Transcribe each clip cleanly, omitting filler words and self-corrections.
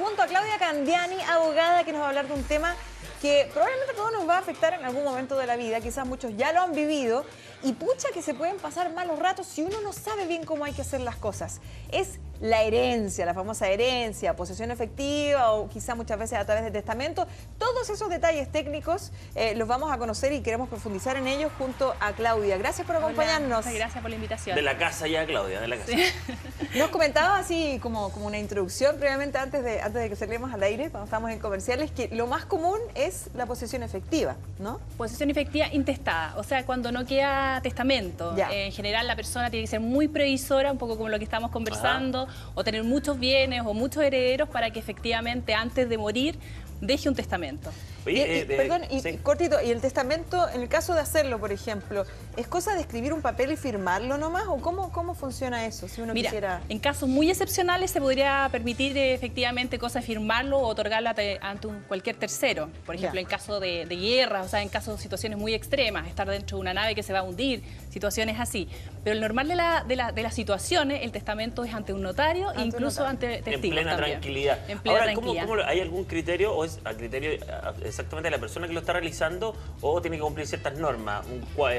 junto a Claudia Candiani, abogada, que nos va a hablar de un tema que probablemente a todos nos va a afectar en algún momento de la vida. Quizás muchos ya lo han vivido y pucha que se pueden pasar malos ratos si uno no sabe bien cómo hay que hacer las cosas. Es la herencia, la famosa herencia, posesión efectiva o quizá muchas veces a través de testamento. Todos esos detalles técnicos los vamos a conocer y queremos profundizar en ellos junto a Claudia. Gracias por acompañarnos. Hola, gracias por la invitación. De la casa ya, Claudia, de la casa. Sí. Nos comentaba así como una introducción previamente antes de que saliéramos al aire, cuando estábamos en comerciales, que lo más común es la posesión efectiva, ¿no? Posesión efectiva intestada, o sea, cuando no queda testamento. En general la persona tiene que ser muy previsora, un poco como lo que estamos conversando, o tener muchos bienes o muchos herederos para que efectivamente antes de morir deje un testamento. Oye, perdón, sí. cortito, ¿y el testamento, en el caso de hacerlo, por ejemplo, es cosa de escribir un papel y firmarlo nomás? ¿O cómo funciona eso? Si uno quisiera... en casos muy excepcionales se podría permitir efectivamente cosa de firmarlo o otorgarlo ante cualquier tercero. Por ejemplo, en caso de guerra, o sea, en casos de situaciones muy extremas, estar dentro de una nave que se va a hundir, situaciones así. Pero el normal de las situaciones, el testamento es ante un notario e incluso ante testigos. En plena también. Tranquilidad. En plena Ahora, tranquilidad. ¿hay algún criterio o es a criterio exactamente de la persona que lo está realizando o tiene que cumplir ciertas normas?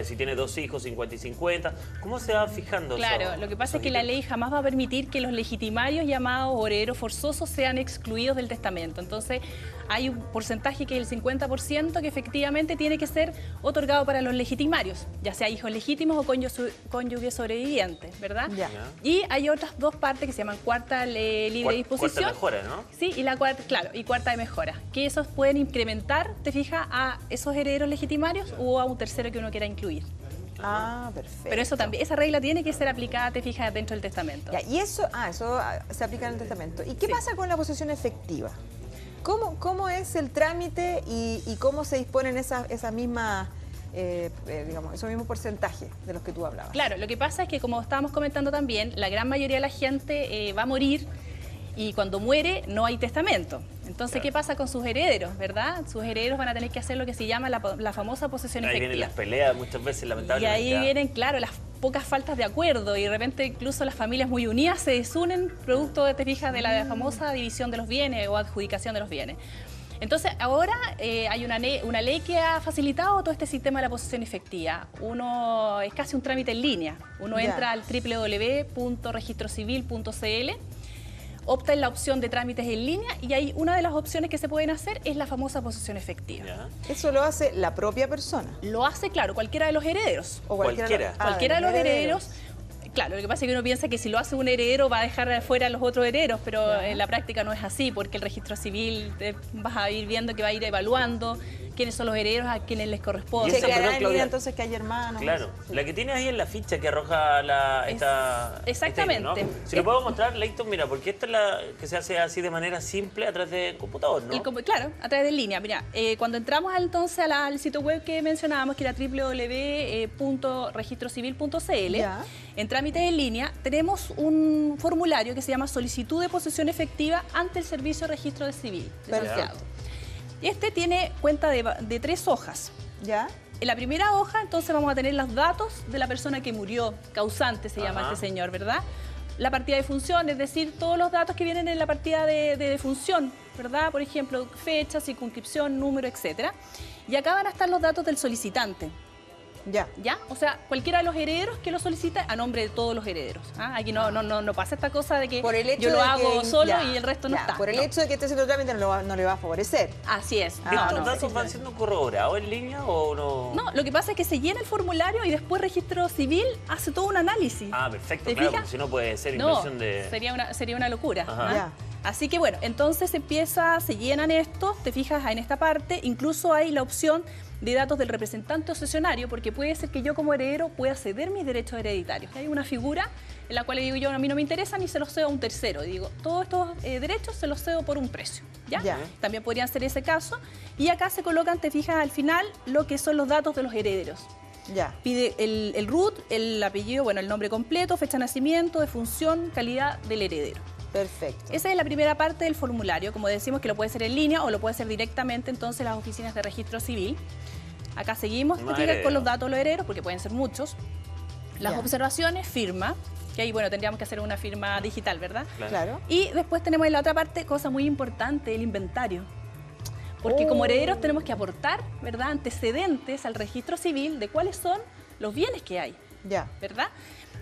Si tiene 2 hijos, 50 y 50, ¿cómo se va fijando eso? Claro, lo que pasa es que la ley jamás va a permitir que los legitimarios llamados herederos forzosos sean excluidos del testamento. Entonces, hay un porcentaje que es el 50% que efectivamente tiene que ser otorgado para los legitimarios, ya sea hijos legítimos o cónyuges sobrevivientes, ¿verdad? Y hay otras 2 partes que se llaman cuarta libre disposición. Cuarta mejora, ¿no? Sí, y la cuarta, claro, y cuarta de mejora, que esos pueden incrementar, te fijas, a esos herederos legitimarios o a un tercero que uno quiera incluir. Ah, perfecto. Pero eso también, esa regla tiene que ser aplicada, te fijas, dentro del testamento. Ya, y eso se aplica en el testamento. ¿Y qué pasa con la posesión efectiva? ¿Cómo es el trámite y cómo se disponen esas mismas, digamos, esos mismos porcentajes de los que tú hablabas? Claro, lo que pasa es que, como estábamos comentando también, la gran mayoría de la gente va a morir y cuando muere no hay testamento. Entonces, ¿qué pasa con sus herederos, verdad? Sus herederos van a tener que hacer lo que se llama la famosa posesión efectiva. Ahí vienen las peleas muchas veces, lamentablemente. Y ahí vienen, claro, las pocas faltas de acuerdo y de repente incluso las familias muy unidas se desunen producto, te fijas, de la famosa división de los bienes o adjudicación de los bienes. Entonces, ahora hay una ley que ha facilitado todo este sistema de la posesión efectiva. Es casi un trámite en línea. Uno entra al www.registrocivil.cl, opta en la opción de trámites en línea y ahí una de las opciones que se pueden hacer es la famosa posesión efectiva. ¿Eso lo hace la propia persona? Lo hace, claro, cualquiera de los herederos. ¿O cualquiera? Cualquiera de los herederos. Claro, lo que pasa es que uno piensa que si lo hace un heredero va a dejar afuera a los otros herederos, pero en la práctica no es así, porque el registro civil vas a ir viendo que va a ir evaluando quiénes son los herederos, a quienes les corresponde. Se quedará en línea entonces que hay hermanos. Claro, sí. La que tiene ahí en la ficha que arroja exactamente. ¿no? Si lo puedo mostrar, Leighton, mira, porque esta es la que se hace así de manera simple a través del computador, ¿no? Claro, a través de línea. Mira, cuando entramos entonces al sitio web que mencionábamos, que era www.registrocivil.cl, en trámites en línea, tenemos un formulario que se llama solicitud de posesión efectiva ante el Servicio de Registro de Civil. Este tiene cuenta de 3 hojas. ¿Ya? En la primera hoja, entonces, vamos a tener los datos de la persona que murió, causante se llama este señor, ¿verdad? La partida de función, es decir, todos los datos que vienen en la partida de defunción, ¿verdad? Por ejemplo, fecha, circunscripción, número, etcétera. Y acá van a estar los datos del solicitante. ¿Ya? O sea, cualquiera de los herederos que lo solicita a nombre de todos los herederos. Aquí no pasa esta cosa de que yo lo hago solo y el resto no está. Por el hecho de que esté haciendo trámite no le va a favorecer. Así es. ¿Estos datos van siendo corroborados en línea o no? No, lo que pasa es que se llena el formulario y después Registro Civil hace todo un análisis. Perfecto, claro, porque si no puede ser inversión de... sería una locura. Así que bueno, entonces se llenan estos, te fijas en esta parte, incluso hay la opción de datos del representante o cesionario, porque puede ser que yo como heredero pueda ceder mis derechos hereditarios. Hay una figura en la cual le digo yo, a mí no me interesan y se los cedo a un tercero. Y digo, todos estos derechos se los cedo por un precio. También podrían ser ese caso. Y acá se colocan, te fijas al final, lo que son los datos de los herederos. Pide el RUT, el apellido, bueno, el nombre completo, fecha de nacimiento, defunción, calidad del heredero. Perfecto. Esa es la primera parte del formulario, como decimos, que lo puede hacer en línea o lo puede hacer directamente entonces en las oficinas de registro civil. Acá seguimos con los datos de los herederos, porque pueden ser muchos. Las observaciones, firma, que ahí, bueno, tendríamos que hacer una firma digital, ¿verdad? Claro. Y después tenemos en la otra parte, cosa muy importante, el inventario. Porque como herederos tenemos que aportar, ¿verdad?, antecedentes al registro civil de cuáles son los bienes que hay, ¿verdad?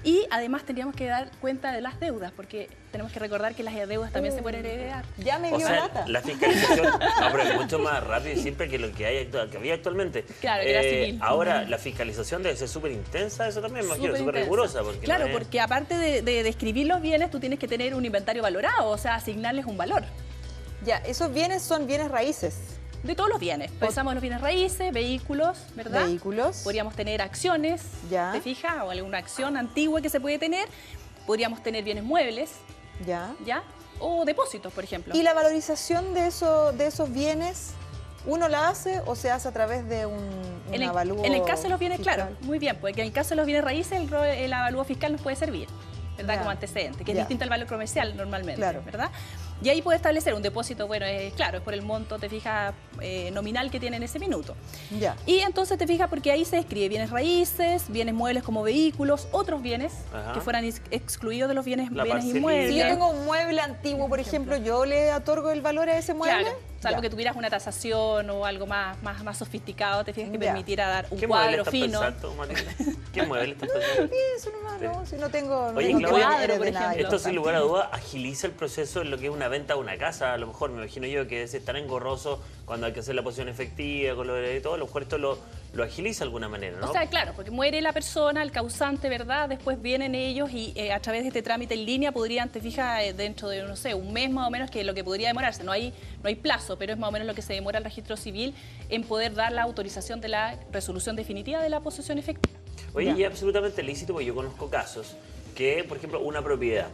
Y además tendríamos que dar cuenta de las deudas, porque tenemos que recordar que las deudas también se pueden heredar. Ya me dio lata. La fiscalización pero es mucho más rápido y simple que lo que había actualmente. Claro, que era civil. Ahora, la fiscalización debe ser súper intensa, eso también me imagino, súper rigurosa. Claro, porque aparte de describir los bienes, tú tienes que tener un inventario valorado, o sea, asignarles un valor. Ya, esos bienes son bienes raíces. De todos los bienes. Pensamos en los bienes raíces, vehículos, ¿verdad? Vehículos. Podríamos tener acciones, ¿te fijas? O alguna acción antigua que se puede tener. Podríamos tener bienes muebles, ¿ya? O depósitos, por ejemplo. ¿Y la valorización de esos bienes, uno la hace o se hace a través de un avalúo En el caso de los bienes, fiscal? claro, muy bien, porque en el caso de los bienes raíces el avalúo fiscal nos puede servir, ¿verdad? Como antecedente, que es distinto al valor comercial normalmente, ¿verdad? Y ahí puede establecer un depósito, bueno, claro, es por el monto, te fijas, nominal que tiene en ese minuto. Y entonces te fijas porque ahí se describe bienes raíces, bienes muebles como vehículos, otros bienes que fueran excluidos de los bienes inmuebles. Si yo tengo un mueble antiguo, por ejemplo, ¿yo le otorgo el valor a ese mueble? Claro, salvo que tuvieras una tasación o algo más sofisticado, te fijas, que permitiera dar un cuadro fino. ¿Qué mueble estás pensando? Eso nomás, no, si no tengo... Oye, Claudia, esto sin lugar a dudas agiliza el proceso en lo que es una venta de una casa. A lo mejor me imagino yo que es tan engorroso cuando hay que hacer la posición efectiva, con lo de todo, a lo mejor esto lo agiliza de alguna manera, ¿no? O sea, claro, porque muere la persona, el causante, ¿verdad? Después vienen ellos y a través de este trámite en línea podrían, te fijas, dentro de, no sé, un mes más o menos, que es lo que podría demorarse. No hay plazo, pero es más o menos lo que se demora el registro civil en poder dar la autorización de la resolución definitiva de la posesión efectiva. Oye, y es absolutamente lícito, porque yo conozco casos que, por ejemplo, una propiedad,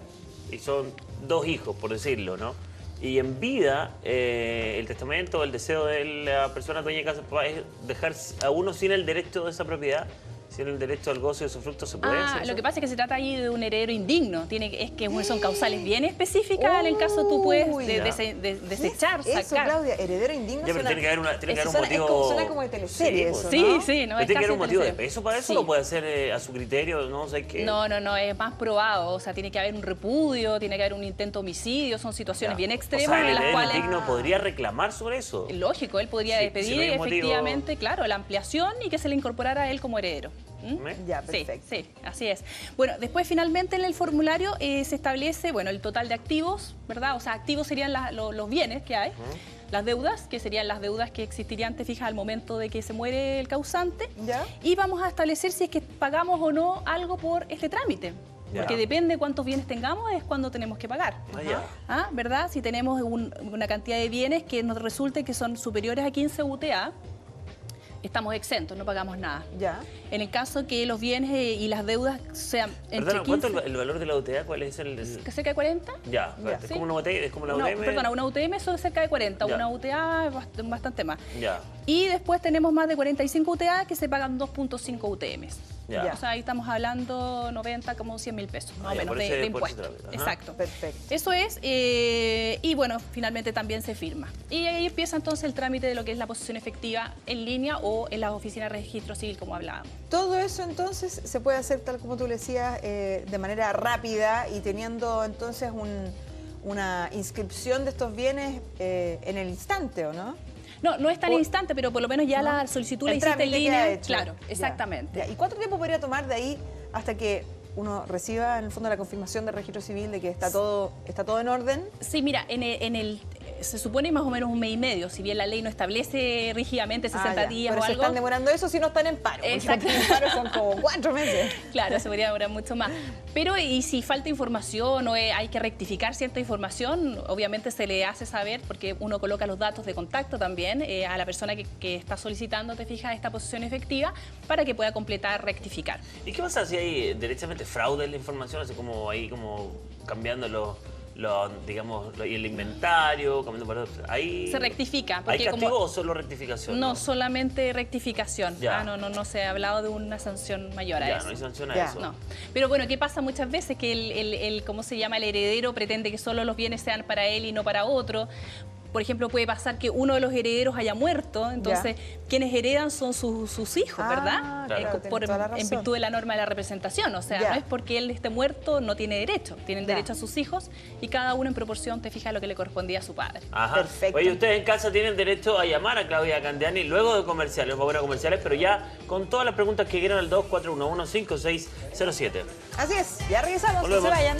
y son 2 hijos, por decirlo, ¿no? Y en vida, el testamento, el deseo de la persona dueña de casa es dejar a uno sin el derecho de esa propiedad, sin el derecho al goce de sus frutos. ¿Se puede hacer eso? Lo que pasa es que se trata ahí de un heredero indigno. Es que son causales bien específicas. En el caso tú puedes desechar, eso, sacar. Claudia, heredero indigno. Ya, pero tiene que haber un motivo. Suena como de teleserie eso, ¿no? Sí, no, tiene que haber un motivo de peso para eso, lo puede hacer a su criterio, no sé qué. No, es más probado. O sea, tiene que haber un repudio, tiene que haber un intento de homicidio. Son situaciones bien extremas, o sea, en las cuales... el indigno podría reclamar sobre eso. Lógico, él podría pedir efectivamente, claro, la ampliación y que se le incorporara a él como heredero. Ya, perfecto. Sí, así es. Bueno, después finalmente en el formulario se establece, bueno, el total de activos, ¿verdad? O sea, activos serían los bienes que hay, las deudas, que serían las deudas que existirían, te fijas, al momento de que se muere el causante. Y vamos a establecer si es que pagamos o no algo por este trámite. Porque depende de cuántos bienes tengamos, es cuando tenemos que pagar. ¿Verdad? Si tenemos una cantidad de bienes que nos resulte que son superiores a 15 UTA, estamos exentos, no pagamos nada. En el caso que los bienes y las deudas sean entre 15... ¿Cuánto es el valor de la UTA? ¿Cuál es el...? ¿Cerca de 40? ¿Es como una UTM? ¿Es como la UTM? No, perdona, una UTM son cerca de 40, una UTA es bastante más. Y después tenemos más de 45 UTA que se pagan 2.5 UTMs. O sea, ahí estamos hablando 90, como 100.000 pesos, más o menos, de impuestos. Exacto. Perfecto. Eso es, y bueno, finalmente también se firma. Y ahí empieza entonces el trámite de lo que es la posesión efectiva en línea o en las oficinas de registro civil, como hablábamos. Todo eso entonces se puede hacer, tal como tú le decías, de manera rápida y teniendo entonces una inscripción de estos bienes en el instante, ¿o no? No es tan instante, pero por lo menos ya la solicitud la hiciste en línea. Claro, exactamente. ¿Y cuánto tiempo podría tomar de ahí hasta que uno reciba en el fondo la confirmación del registro civil de que está todo en orden? Sí, mira, se supone más o menos un mes y medio, si bien la ley no establece rígidamente 60 días pero o algo. Pero se están demorando eso si no están en paro. Exacto. En paro son como 4 meses. Claro, se podría demorar mucho más. Pero y si falta información o hay que rectificar cierta información, obviamente se le hace saber, porque uno coloca los datos de contacto también a la persona que está solicitando, te fijas, esta posesión efectiva, para que pueda completar, rectificar. ¿Y qué pasa si hay derechamente fraude en la información? Así como ahí como cambiando digamos, y el inventario, ahí se rectifica. ¿Hay castigo o solo rectificación? No, solamente rectificación. No se ha hablado de una sanción mayor a eso. No hay sanción a eso. No. Pero bueno, ¿qué pasa muchas veces? Que ¿cómo se llama? El heredero pretende que solo los bienes sean para él y no para otro. por ejemplo, puede pasar que uno de los herederos haya muerto, entonces quienes heredan son sus hijos, ¿verdad? Claro, En virtud de la norma de la representación, o sea, no es porque él esté muerto, no tiene derecho, tienen derecho a sus hijos y cada uno en proporción, te fijas, lo que le correspondía a su padre. Ajá. Perfecto. Oye, ustedes en casa tienen derecho a llamar a Claudia Candiani luego de comerciales, vamos a ver a comerciales, pero ya con todas las preguntas que quieran al 2411-5607. Así es, ya regresamos, no se Volvemos. vayan.